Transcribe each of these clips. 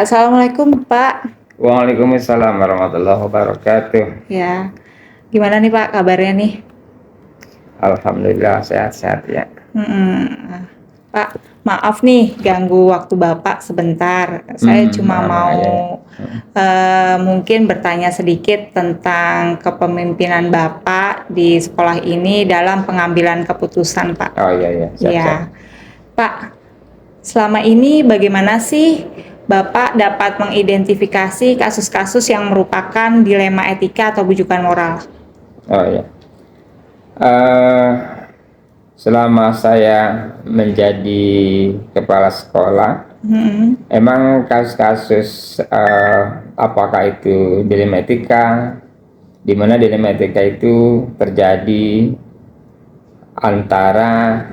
Ya, Assalamualaikum Pak. Waalaikumsalam warahmatullahi wabarakatuh. Ya, gimana nih Pak kabarnya nih? Alhamdulillah sehat-sehat ya. Mm-mm. Pak, maaf nih ganggu waktu Bapak sebentar. Saya cuma mau Ya. mungkin bertanya sedikit tentang kepemimpinan Bapak di sekolah ini dalam pengambilan keputusan, Pak. Oh iya, siap. Ya, Pak, selama ini bagaimana sih Bapak dapat mengidentifikasi kasus-kasus yang merupakan dilema etika atau bujukan moral? Oh iya. Selama saya menjadi kepala sekolah, emang kasus-kasus apakah itu dilema etika, di mana dilema etika itu terjadi antara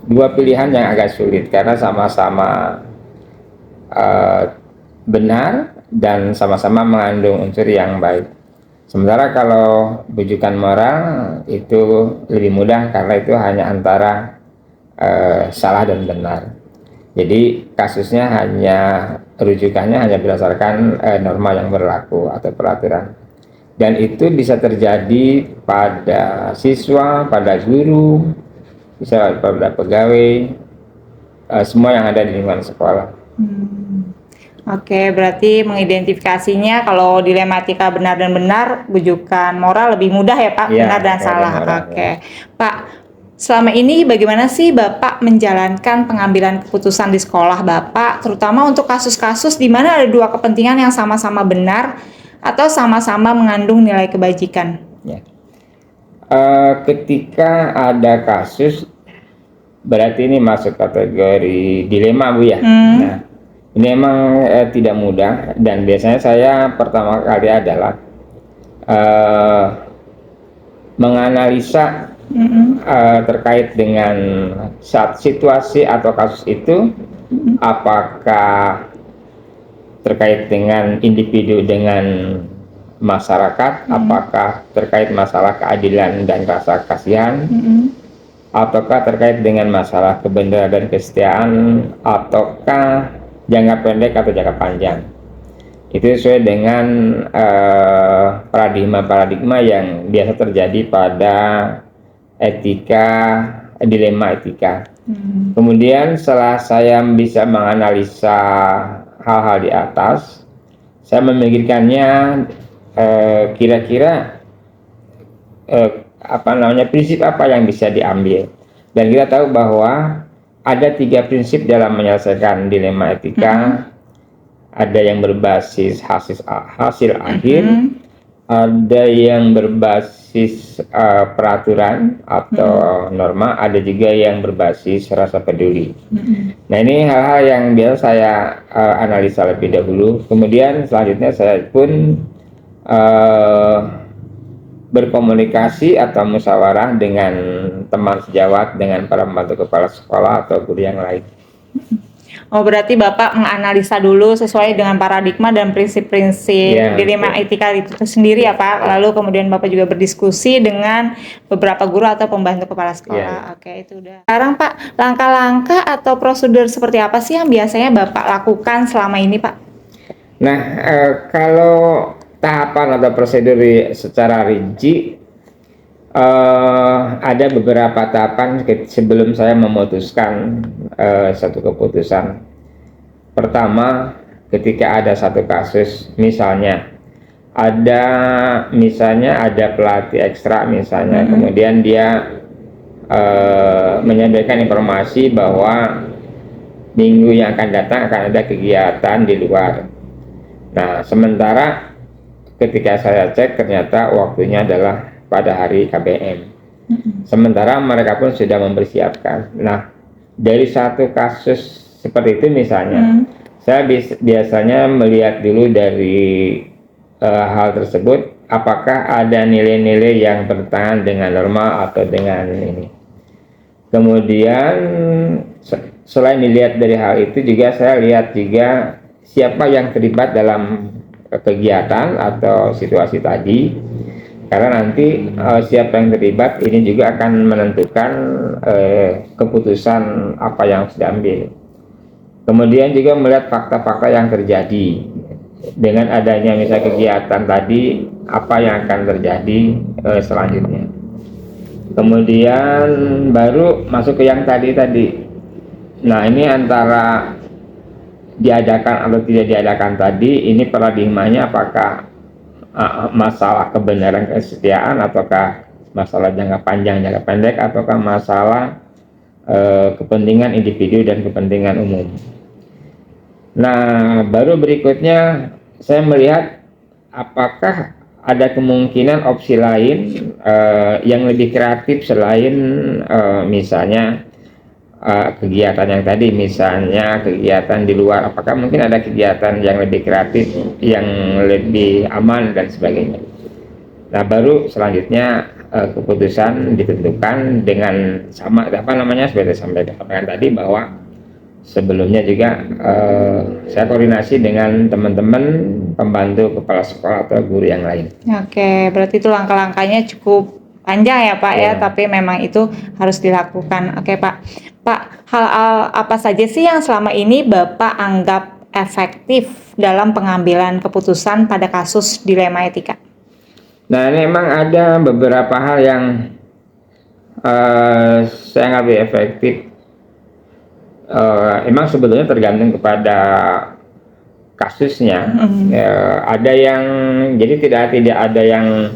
dua pilihan yang agak sulit karena sama-sama benar dan sama-sama mengandung unsur yang baik. Sementara kalau bujukan moral itu lebih mudah karena itu hanya antara salah dan benar. Jadi kasusnya rujukannya hanya berdasarkan norma yang berlaku atau peraturan. Dan itu bisa terjadi pada siswa, pada guru, bisa pada pegawai, semua yang ada di lingkungan sekolah. Oke, berarti mengidentifikasinya kalau dilematika benar dan benar, bujukan moral lebih mudah ya Pak, Ya, benar dan salah. moral, Oke, Pak, selama ini bagaimana sih Bapak menjalankan pengambilan keputusan di sekolah Bapak, terutama untuk kasus-kasus di mana ada dua kepentingan yang sama-sama benar atau sama-sama mengandung nilai kebajikan? Ya. Ketika ada kasus, berarti ini masuk kategori dilema Bu ya. Nah, ini emang tidak mudah dan biasanya saya pertama kali adalah menganalisa terkait dengan situasi atau kasus itu, apakah terkait dengan individu dengan masyarakat, apakah terkait masalah keadilan dan rasa kasihan, ataukah terkait dengan masalah kebenaran dan kesetiaan, ataukah jangka pendek atau jangka panjang. Itu sesuai dengan paradigma yang biasa terjadi pada dilema etika. Kemudian setelah saya bisa menganalisa hal-hal di atas, saya memikirkannya kira-kira prinsip apa yang bisa diambil. Dan kita tahu bahwa ada 3 prinsip dalam menyelesaikan dilema etika. Ada yang berbasis hasil akhir, ada yang berbasis peraturan atau norma, ada juga yang berbasis rasa peduli. Nah, ini hal-hal yang biasa saya analisa lebih dahulu. Kemudian selanjutnya saya pun berkomunikasi atau musyawarah dengan teman sejawat, dengan para pembantu kepala sekolah atau guru yang lain. Oh, berarti Bapak menganalisa dulu sesuai dengan paradigma dan prinsip-prinsip dilema etika itu sendiri ya Pak. Lalu kemudian Bapak juga berdiskusi dengan beberapa guru atau pembantu kepala sekolah. Oke, itu udah. Sekarang Pak, langkah-langkah atau prosedur seperti apa sih yang biasanya Bapak lakukan selama ini Pak? Nah, kalau tahapan atau prosedur secara rinci, ada beberapa tahapan sebelum saya memutuskan satu keputusan. Pertama, ketika ada satu kasus, misalnya ada pelatih ekstra misalnya, kemudian dia menyampaikan informasi bahwa minggu yang akan datang akan ada kegiatan di luar. Nah, sementara ketika saya cek ternyata waktunya adalah pada hari KBM. Sementara mereka pun sudah mempersiapkan. Nah, dari satu kasus seperti itu misalnya, saya biasanya melihat dulu dari hal tersebut, apakah ada nilai-nilai yang bertentangan dengan norma atau dengan ini. Kemudian selain dilihat dari hal itu juga saya lihat juga siapa yang terlibat dalam kegiatan atau situasi tadi. Karena nanti siapa yang terlibat ini juga akan menentukan keputusan apa yang harus diambil. Kemudian juga melihat fakta-fakta yang terjadi. Dengan adanya misalnya kegiatan tadi, apa yang akan terjadi selanjutnya. Kemudian baru masuk ke yang tadi. Nah, ini antara diadakan atau tidak diadakan tadi, ini paradigmanya apakah masalah kebenaran kesetiaan, ataukah masalah jangka panjang, jangka pendek, ataukah masalah kepentingan individu dan kepentingan umum. Nah, baru berikutnya saya melihat apakah ada kemungkinan opsi lain yang lebih kreatif selain misalnya kegiatan yang tadi, misalnya kegiatan di luar. Apakah mungkin ada kegiatan yang lebih kreatif, yang lebih aman dan sebagainya. Nah, baru selanjutnya keputusan ditentukan dengan seperti sampaikan tadi, bahwa sebelumnya juga saya koordinasi dengan teman-teman pembantu kepala sekolah atau guru yang lain. Oke, berarti itu langkah-langkahnya cukup panjang ya Pak ya, tapi memang itu harus dilakukan. Oke Pak. Pak, hal apa saja sih yang selama ini Bapak anggap efektif dalam pengambilan keputusan pada kasus dilema etika? Nah, ini memang ada beberapa hal yang saya anggap efektif. Emang sebetulnya tergantung kepada kasusnya. Ada yang jadi tidak ada yang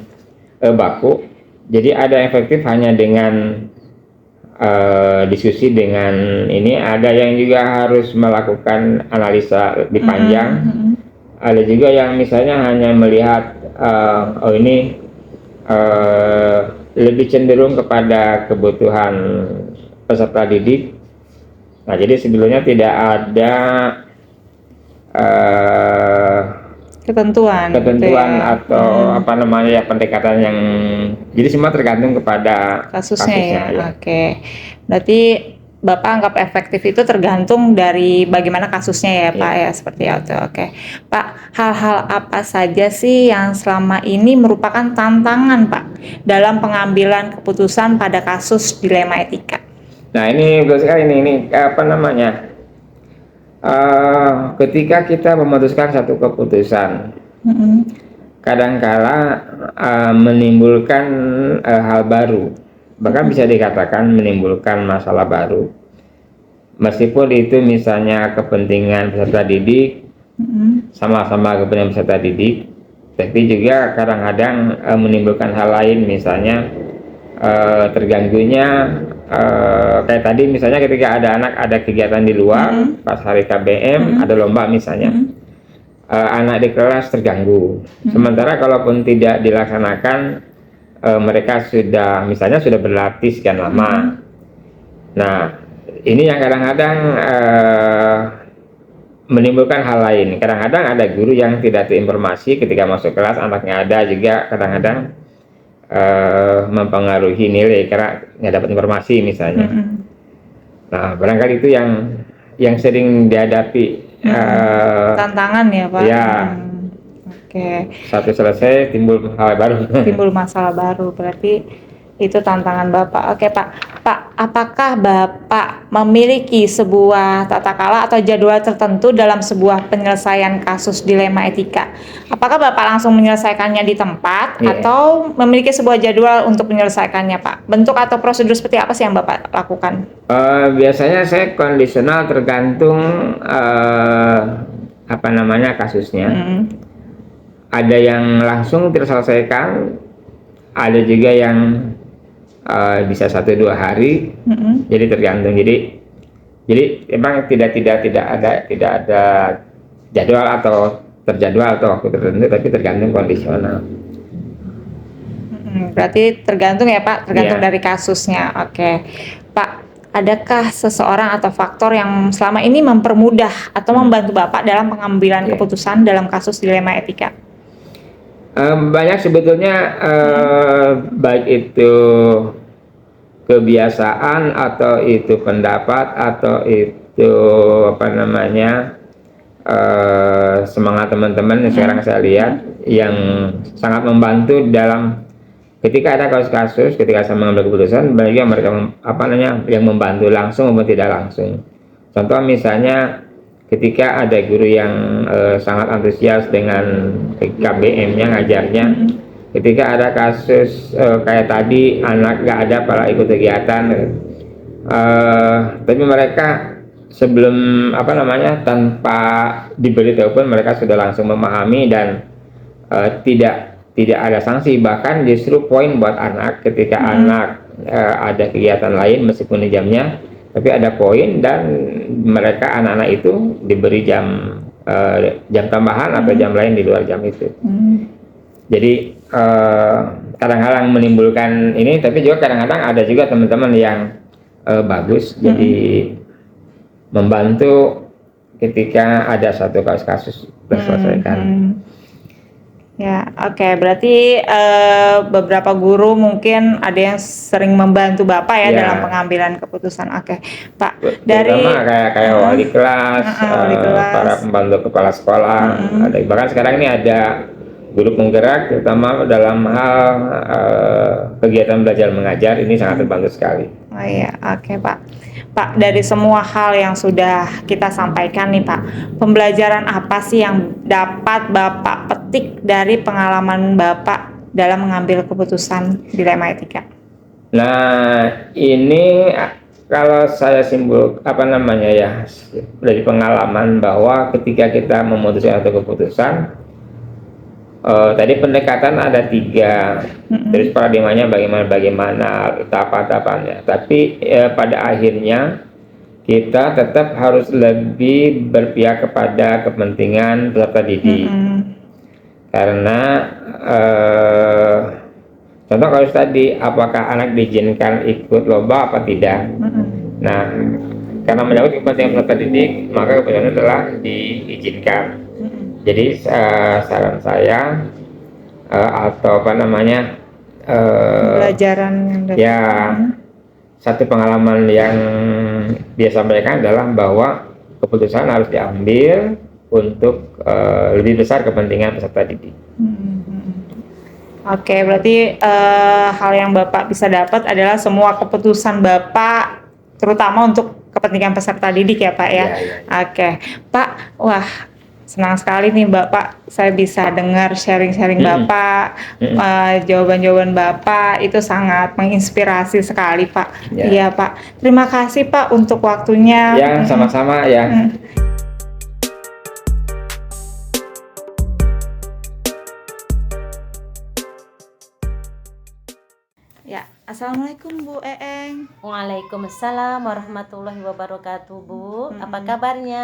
baku. Jadi ada efektif hanya dengan diskusi dengan ini. Ada yang juga harus melakukan analisa lebih panjang. Ada juga yang misalnya hanya melihat ini lebih cenderung kepada kebutuhan peserta didik. Nah, jadi sebelumnya tidak ada ketentuan gitu ya, atau pendekatan yang, jadi semua tergantung kepada kasusnya ya. Oke. Berarti Bapak anggap efektif itu tergantung dari bagaimana kasusnya ya Pak ya, seperti itu. Oke. Pak, hal-hal apa saja sih yang selama ini merupakan tantangan Pak dalam pengambilan keputusan pada kasus dilema etika? Nah, ini betul sekali, ini ketika kita memutuskan satu keputusan, kadangkala menimbulkan hal baru, bahkan bisa dikatakan menimbulkan masalah baru. Meskipun itu misalnya kepentingan peserta didik, sama-sama kepentingan peserta didik, tapi juga kadang-kadang menimbulkan hal lain, misalnya terganggunya kayak tadi misalnya ketika ada anak ada kegiatan di luar pas hari KBM, ada lomba misalnya, anak di kelas terganggu. Sementara kalaupun tidak dilaksanakan, mereka sudah berlatih sekian lama. Nah, ini yang kadang-kadang menimbulkan hal lain. Kadang-kadang ada guru yang tidak terinformasi ketika masuk kelas, anaknya ada juga kadang-kadang mempengaruhi nilai karena nggak dapat informasi misalnya. Nah, barangkali itu yang sering dihadapi. Tantangan ya Pak. Ya. Oke. Satu selesai timbul hal baru. Timbul masalah baru, berarti itu tantangan Bapak. Oke Pak. Pak, apakah Bapak memiliki sebuah tata cara atau jadwal tertentu dalam sebuah penyelesaian kasus dilema etika? Apakah Bapak langsung menyelesaikannya di tempat atau memiliki sebuah jadwal untuk menyelesaikannya Pak? Bentuk atau prosedur seperti apa sih yang Bapak lakukan? Biasanya saya kondisional, tergantung kasusnya. Ada yang langsung terselesaikan, ada juga yang bisa 1-2 hari. Jadi tergantung. Jadi memang tidak ada jadwal atau terjadwal atau waktu tertentu, tapi tergantung kondisional. Berarti tergantung ya Pak, tergantung dari kasusnya. Oke. Pak, adakah seseorang atau faktor yang selama ini mempermudah atau membantu Bapak dalam pengambilan keputusan dalam kasus dilema etika? Banyak sebetulnya, baik itu kebiasaan atau itu pendapat atau itu semangat teman-teman yang sekarang saya lihat yang sangat membantu dalam ketika ada kasus-kasus, ketika saya mengambil keputusan, banyak mereka yang membantu langsung maupun tidak langsung. Contoh misalnya ketika ada guru yang sangat antusias dengan KBM-nya ngajarnya, ketika ada kasus kayak tadi anak gak ada pada ikut kegiatan, tapi mereka sebelum tanpa diberitahu pun mereka sudah langsung memahami dan tidak ada sanksi, bahkan justru poin buat anak ketika anak ada kegiatan lain meskipun di jamnya, tapi ada poin dan mereka anak-anak itu diberi jam tambahan atau jam lain di luar jam itu. Jadi kadang-kadang menimbulkan ini, tapi juga kadang-kadang ada juga teman-teman yang bagus, jadi membantu ketika ada satu kasus terselesaikan. Ya, oke. Berarti beberapa guru mungkin ada yang sering membantu Bapak ya dalam pengambilan keputusan. Oke, Pak. Terutama kayak wali kelas, para pembantu kepala sekolah. Bahkan sekarang ini ada guru penggerak, terutama dalam hal kegiatan belajar mengajar, ini sangat terbantu sekali. Oh iya, oke Pak. Pak, dari semua hal yang sudah kita sampaikan nih Pak, pembelajaran apa sih yang dapat Bapak petik dari pengalaman Bapak dalam mengambil keputusan dilema etika? Nah, ini kalau saya dari pengalaman bahwa ketika kita memutuskan satu keputusan, tadi pendekatan ada 3, terus paradigmanya bagaimana tahapan-tahapannya. Tapi pada akhirnya kita tetap harus lebih berpihak kepada kepentingan peserta didik, karena contoh kalau tadi, apakah anak diizinkan ikut lomba apa tidak. Nah, karena menyangkut kepentingan peserta didik, maka keputusannya adalah diizinkan. Jadi saran saya pembelajaran yang satu pengalaman yang dia sampaikan adalah bahwa keputusan harus diambil untuk lebih besar kepentingan peserta didik. Oke, berarti hal yang Bapak bisa dapat adalah semua keputusan Bapak terutama untuk kepentingan peserta didik ya Pak ya. Oke, Pak, wah senang sekali nih Bapak, saya bisa dengar sharing-sharing Bapak, jawaban-jawaban Bapak itu sangat menginspirasi sekali Pak. Iya Pak, terima kasih Pak untuk waktunya. Ya, sama-sama ya. Ya, assalamualaikum Bu Eeng. Waalaikumsalam warahmatullahi wabarakatuh Bu. Apa kabarnya?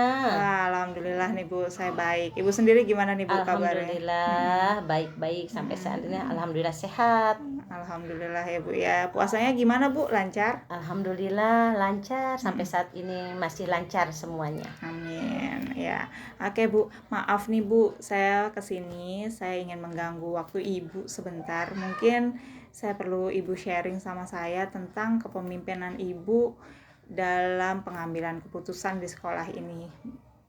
Alhamdulillah nih Bu, saya baik. Ibu sendiri gimana nih Bu kabarnya? Alhamdulillah baik-baik sampai saat ini. Alhamdulillah sehat. Alhamdulillah ya Bu ya. Puasanya gimana Bu? Lancar? Alhamdulillah lancar sampai saat ini, masih lancar semuanya. Amin. Ya. Oke Bu, maaf nih Bu, saya kesini, saya ingin mengganggu waktu Ibu sebentar. Mungkin saya perlu Ibu sharing sama saya tentang kepemimpinan Ibu dalam pengambilan keputusan di sekolah ini.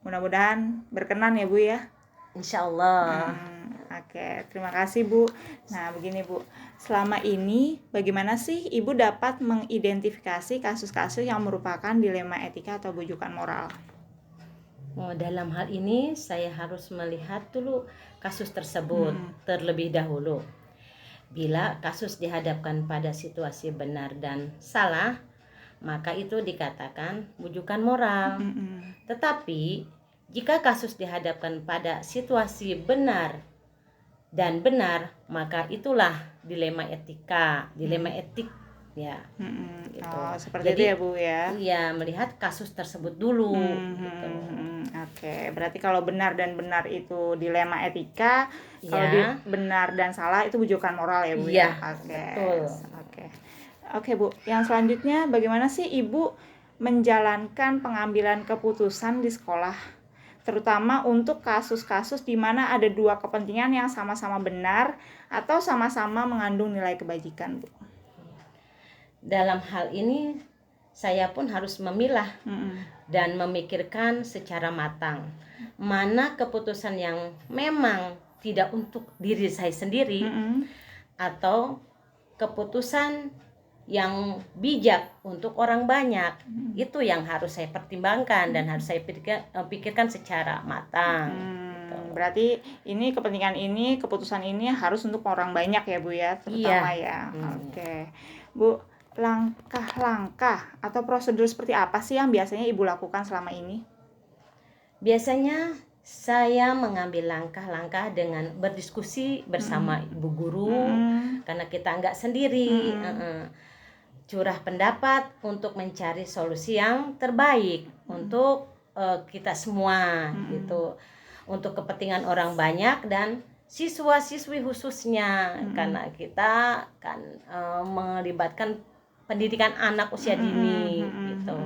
Mudah-mudahan berkenan ya Bu ya. Insya Allah. Oke, terima kasih Bu. Nah begini Bu, selama ini bagaimana sih Ibu dapat mengidentifikasi kasus-kasus yang merupakan dilema etika atau bujukan moral? Dalam hal ini saya harus melihat dulu kasus tersebut terlebih dahulu. Bila kasus dihadapkan pada situasi benar dan salah, maka itu dikatakan bujukan moral. Tetapi jika kasus dihadapkan pada situasi benar dan benar, maka itulah dilema etika, dilema etik ya. Gitu. Seperti jadi, itu ya Bu ya. Iya, melihat kasus tersebut dulu gitu. Oke, berarti kalau benar dan benar itu dilema etika, kalau benar dan salah itu bujukan moral ya Bu ya. Betul. Oke Bu, yang selanjutnya bagaimana sih Ibu menjalankan pengambilan keputusan di sekolah, terutama untuk kasus-kasus di mana ada dua kepentingan yang sama-sama benar atau sama-sama mengandung nilai kebajikan Bu? Dalam hal ini saya pun harus memilah dan memikirkan secara matang mana keputusan yang memang tidak untuk diri saya sendiri atau keputusan yang bijak untuk orang banyak. Itu yang harus saya pertimbangkan dan harus saya pikirkan secara matang. Gitu. Berarti ini keputusan ini harus untuk orang banyak ya Bu ya, terutama ya. Oke. Bu, langkah-langkah atau prosedur seperti apa sih yang biasanya Ibu lakukan selama ini? Biasanya saya mengambil langkah-langkah dengan berdiskusi bersama ibu guru, karena kita nggak sendiri. Curah pendapat untuk mencari solusi yang terbaik untuk kita semua gitu, untuk kepentingan orang banyak dan siswa-siswi khususnya, karena kita kan melibatkan pendidikan anak usia dini gitu.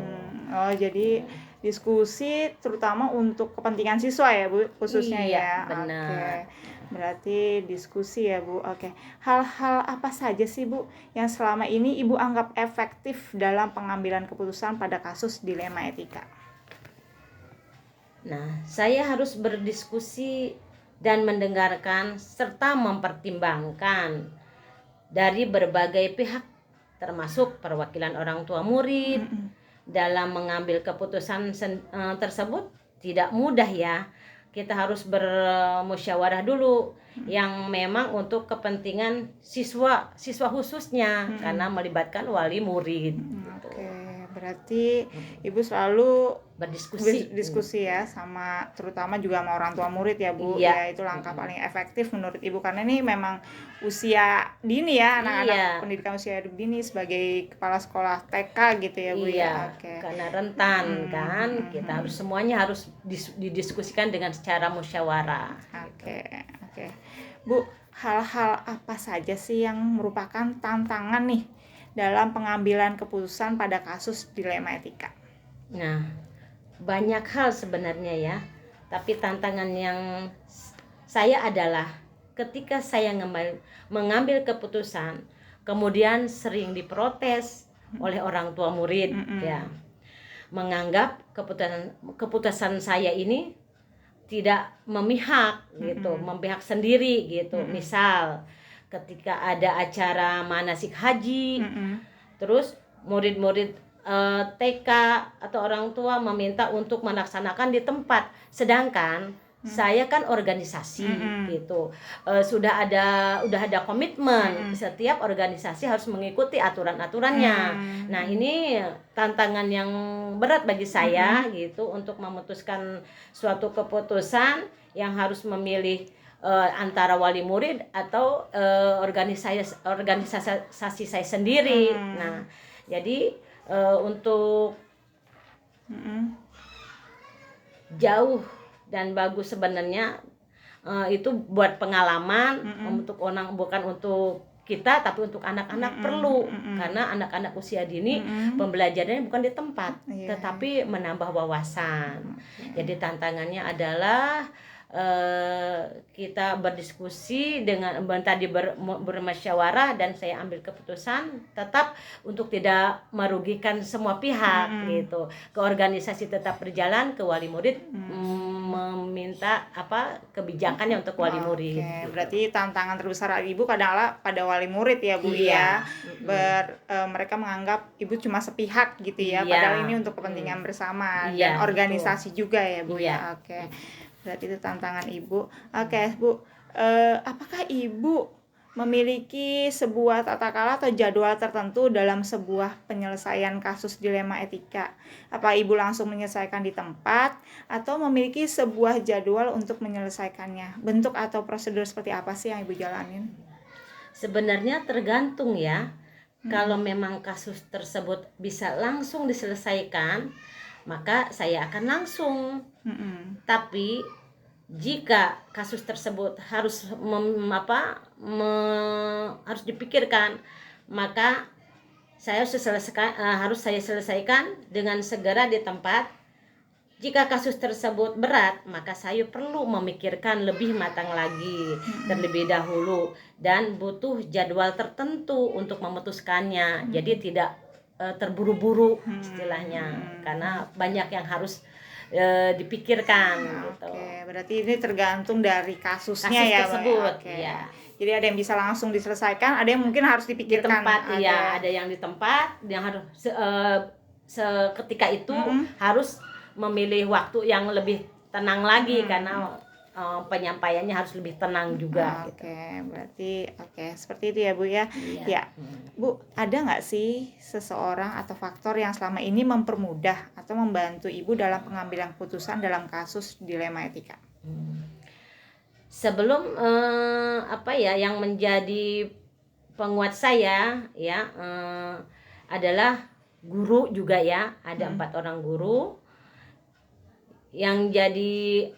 Oh, jadi diskusi terutama untuk kepentingan siswa ya Bu, khususnya ya. Benar. Oke. Berarti diskusi ya Bu. Oke. Hal-hal apa saja sih Bu yang selama ini Ibu anggap efektif dalam pengambilan keputusan pada kasus dilema etika? Nah, saya harus berdiskusi dan mendengarkan serta mempertimbangkan dari berbagai pihak, termasuk perwakilan orang tua murid. Dalam mengambil keputusan tersebut tidak mudah ya. Kita harus bermusyawarah dulu yang memang untuk kepentingan siswa khususnya, karena melibatkan wali murid. Oke, berarti Ibu selalu berdiskusi ya sama terutama juga sama orang tua murid ya Bu. Iya. Ya itu langkah paling efektif menurut Ibu, karena ini memang usia dini ya, anak-anak pendidikan usia dini sebagai kepala sekolah TK gitu ya Bu ya. Oke. Karena rentan kan, kita harus semuanya harus didiskusikan dengan secara musyawarah. Oke. Bu, hal-hal apa saja sih yang merupakan tantangan nih dalam pengambilan keputusan pada kasus dilema etika? Nah, banyak hal sebenarnya ya, tapi tantangan yang saya adalah ketika saya mengambil keputusan kemudian sering diprotes oleh orang tua murid ya, menganggap keputusan saya ini tidak memihak gitu, memihak sendiri gitu. Misal ketika ada acara manasik haji, terus murid-murid TK atau orang tua meminta untuk melaksanakan di tempat, sedangkan saya kan organisasi gitu, udah ada komitmen, setiap organisasi harus mengikuti aturan-aturannya. Nah, ini tantangan yang berat bagi saya gitu, untuk memutuskan suatu keputusan yang harus memilih antara wali murid atau organisasi saya sendiri. Nah, jadi untuk jauh dan bagus sebenarnya itu buat pengalaman, untuk orang, bukan untuk kita tapi untuk anak-anak perlu, karena anak-anak usia dini pembelajarannya bukan di tempat tetapi menambah wawasan. Jadi tantangannya adalah kita berdiskusi dengan tadi bermusyawarah, dan saya ambil keputusan tetap untuk tidak merugikan semua pihak gitu. Ke organisasi tetap berjalan, ke wali murid meminta kebijakannya untuk wali murid. Gitu. Berarti tantangan terbesar Ibu kadang-kala pada wali murid ya Bu ya. Mereka menganggap Ibu cuma sepihak gitu ya, padahal ini untuk kepentingan bersama dan organisasi juga ya Bu ya. Oke. Berarti itu tantangan Ibu. Oke, Bu. Apakah Ibu memiliki sebuah tata cara atau jadwal tertentu dalam sebuah penyelesaian kasus dilema etika? Apa Ibu langsung menyelesaikan di tempat atau memiliki sebuah jadwal untuk menyelesaikannya? Bentuk atau prosedur seperti apa sih yang Ibu jalanin? Sebenarnya tergantung ya. Kalau memang kasus tersebut bisa langsung diselesaikan, maka saya akan langsung. Tapi jika kasus tersebut harus harus dipikirkan, maka harus saya selesaikan dengan segera di tempat. Jika kasus tersebut berat, maka saya perlu memikirkan lebih matang lagi terlebih dahulu dan butuh jadwal tertentu untuk memutuskannya. Jadi tidak terburu-buru istilahnya, karena banyak yang harus dipikirkan gitu. Oke, berarti ini tergantung dari kasusnya Kasus ya, Mbak. tersebut, Oke. iya. Jadi ada yang bisa langsung diselesaikan, ada yang mungkin harus Di dipikirkan. tempat, iya, ada yang di tempat yang harus seketika itu harus memilih waktu yang lebih tenang lagi karena penyampaiannya harus lebih tenang juga. Oke, Gitu. berarti seperti itu ya Bu ya. Iya. Ya, Bu, ada nggak sih seseorang atau faktor yang selama ini mempermudah atau membantu Ibu dalam pengambilan keputusan dalam kasus dilema etika? Sebelum yang menjadi penguat saya ya adalah guru juga ya, ada 4 orang guru yang jadi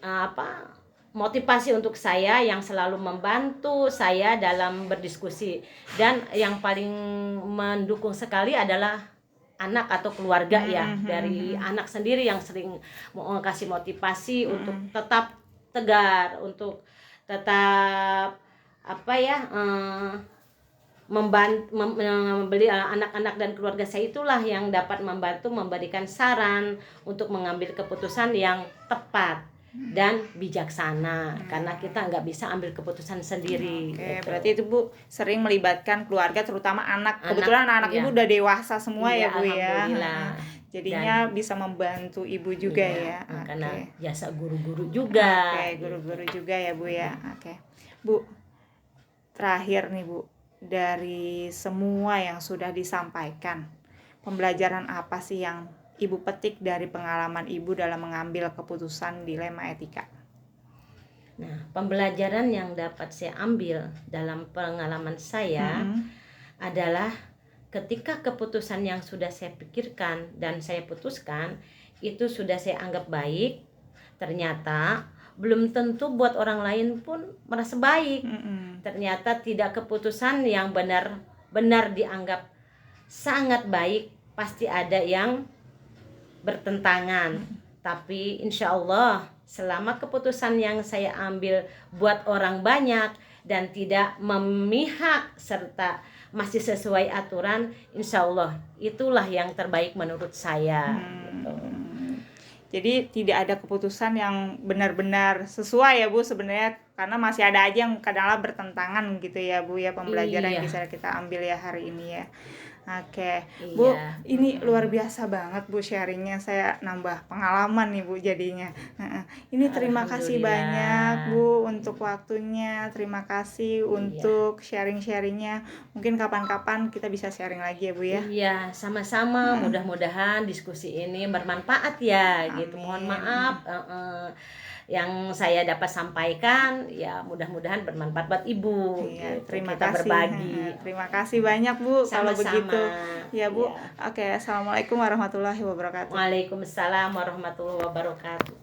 motivasi untuk saya, yang selalu membantu saya dalam berdiskusi, dan yang paling mendukung sekali adalah anak atau keluarga ya, dari anak sendiri yang sering mau kasih motivasi untuk tetap tegar, untuk tetap membeli anak-anak dan keluarga saya, itulah yang dapat membantu memberikan saran untuk mengambil keputusan yang tepat dan bijaksana, karena kita nggak bisa ambil keputusan sendiri. Oke, gitu. berarti itu Bu sering melibatkan keluarga, terutama anak. Kebetulan anak-anak iya. Ibu udah dewasa semua Iya, ya Bu ya. alhamdulillah. Jadinya bisa membantu Ibu juga Iya, ya. karena Oke. jasa guru-guru juga. Oke, guru-guru juga ya Bu ya. Oke. Bu, terakhir nih Bu, dari semua yang sudah disampaikan, pembelajaran apa sih yang Ibu petik dari pengalaman Ibu dalam mengambil keputusan dilema etika? Nah, pembelajaran yang dapat saya ambil dalam pengalaman saya adalah ketika keputusan yang sudah saya pikirkan dan saya putuskan itu sudah saya anggap baik, ternyata belum tentu buat orang lain pun merasa baik. Ternyata tidak keputusan yang benar-benar dianggap sangat baik, pasti ada yang bertentangan. Tapi insya Allah selama keputusan yang saya ambil buat orang banyak dan tidak memihak serta masih sesuai aturan, insya Allah itulah yang terbaik menurut saya. Gitu. Jadi tidak ada keputusan yang benar-benar sesuai ya Bu sebenarnya, karena masih ada aja yang kadang-kadang bertentangan gitu ya Bu ya, pembelajaran yang bisa kita ambil ya hari ini ya. Oke, Bu, ini luar biasa banget Bu sharingnya, saya nambah pengalaman nih Bu jadinya. Ini terima kasih banyak Bu untuk waktunya, terima kasih untuk sharing-sharingnya. Mungkin kapan-kapan kita bisa sharing lagi ya Bu ya. Iya, sama-sama. Mudah-mudahan diskusi ini bermanfaat ya. Amin. Gitu. Mohon maaf yang saya dapat sampaikan, ya mudah-mudahan bermanfaat buat Ibu. Iya, gitu. terima Kita kasih. berbagi. Terima kasih banyak Bu. Kalau Sama-sama. begitu, ya Bu. Ya. Oke, assalamualaikum warahmatullahi wabarakatuh. Waalaikumsalam warahmatullahi wabarakatuh.